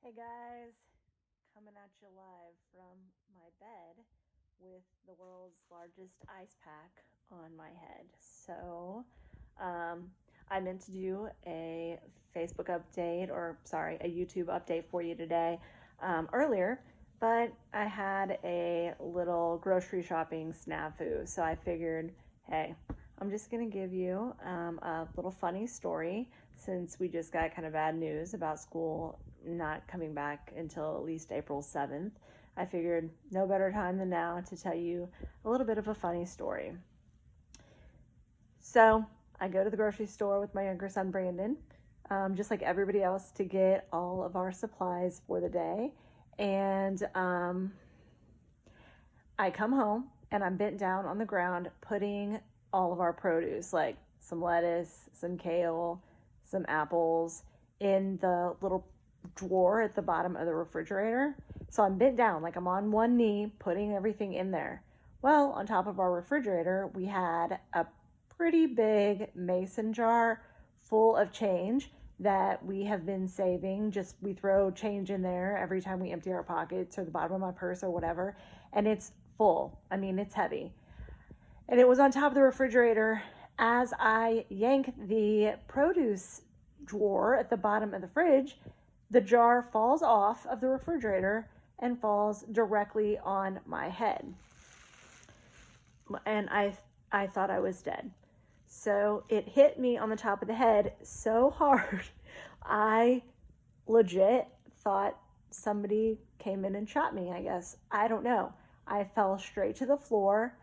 Hey guys, coming at you live from my bed with the world's largest ice pack on my head. Um, I meant to do a Facebook update, or sorry, a YouTube update for you today earlier, but I had a little grocery shopping snafu, so I figured, hey, I'm just going to give you a little funny story since we just got kind of bad news about school not coming back until at least April 7th. I figured no better time than now to tell you a little bit of a funny story. So I go to the grocery store with my younger son, Brandon, just like everybody else, to get all of our supplies for the day. And I come home and I'm bent down on the ground putting all of our produce, like some lettuce, some kale, some apples, in the little drawer at the bottom of the refrigerator. So I'm bent down, like I'm on one knee, putting everything in there. Well, on top of our refrigerator, we had a pretty big mason jar full of change that we have been saving. Just we throw change in there every time we empty our pockets or the bottom of my purse or whatever. And it's full. I mean, it's heavy. And it was on top of the refrigerator. As I yank the produce drawer at the bottom of the fridge, the jar falls off of the refrigerator and falls directly on my head. And I thought I was dead. So it hit me on the top of the head so hard, I legit thought somebody came in and shot me, I guess. I don't know. I fell straight to the floor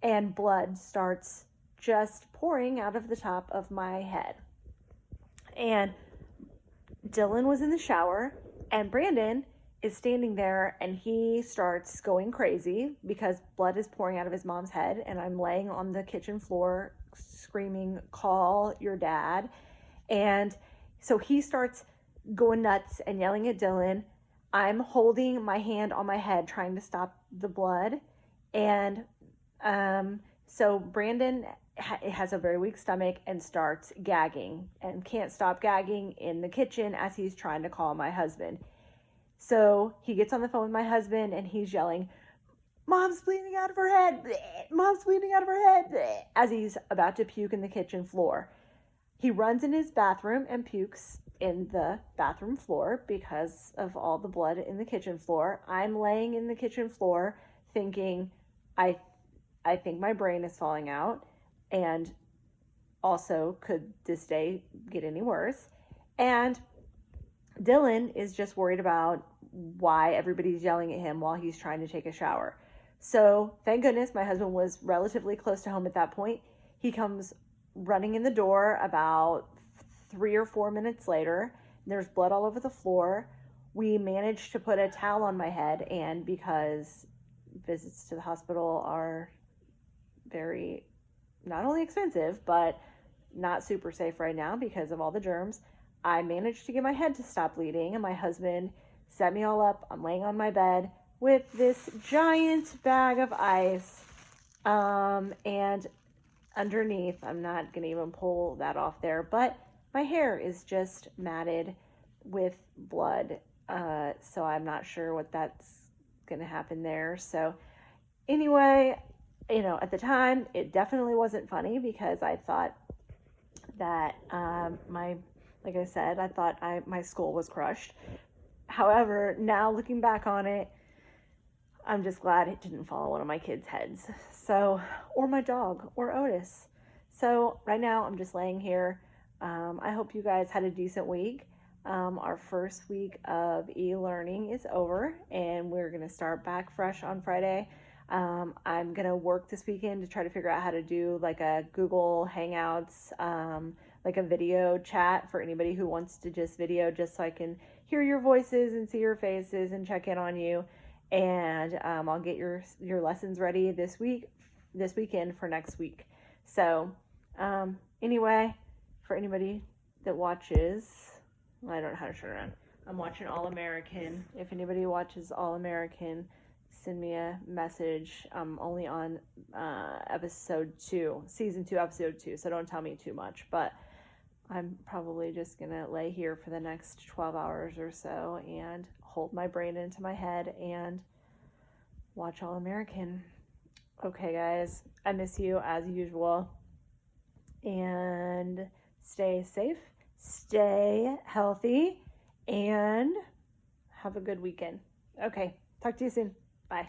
and blood starts just pouring out of the top of my head. And Dylan was in the shower, and Brandon is standing there, and he starts going crazy because blood is pouring out of his mom's head, and I'm laying on the kitchen floor screaming, "Call your dad." And so he starts going nuts and yelling at Dylan. I'm holding my hand on my head trying to stop the blood. And so Brandon has a very weak stomach and starts gagging and can't stop gagging in the kitchen as he's trying to call my husband. So he gets on the phone with my husband and he's yelling, "Mom's bleeding out of her head. Mom's bleeding out of her head," as he's about to puke in the kitchen floor. He runs in his bathroom and pukes in the bathroom floor because of all the blood in the kitchen floor. I'm laying in the kitchen floor thinking, I I think my brain is falling out, and also, could this day get any worse? And Dylan is just worried about why everybody's yelling at him while he's trying to take a shower. So, thank goodness my husband was relatively close to home at that point. He comes running in the door about 3 or 4 minutes later. There's blood all over the floor. We managed to put a towel on my head, and because visits to the hospital are very not only expensive, but not super safe right now because of all the germs, I managed to get my head to stop bleeding, and my husband set me all up. I'm laying on my bed with this giant bag of ice. And underneath, I'm not going to even pull that off there, but my hair is just matted with blood. So I'm not sure what that's going to happen there. So, anyway, at the time, it definitely wasn't funny because I thought that like I said, I thought my skull was crushed. However, now looking back on it, I'm just glad it didn't fall on one of my kids' heads. So, or my dog, or Otis. So, right now, I'm just laying here. I hope you guys had a decent week. Our first week of e learning is over, and we're going to start back fresh on Friday. I'm going to work this weekend to try to figure out how to do like a Google Hangouts, like a video chat for anybody who wants to just video, just so I can hear your voices and see your faces and check in on you. And I'll get your lessons ready this weekend for next week. So anyway, for anybody that watches, I don't know how to turn it on. I'm watching All American. If anybody watches All American, send me a message. I'm only on episode 2, season 2, episode 2, so don't tell me too much. But I'm probably just going to lay here for the next 12 hours or so and hold my brain into my head and watch All American. Okay, guys, I miss you as usual. And stay safe, stay healthy, and have a good weekend. Okay, talk to you soon. Bye.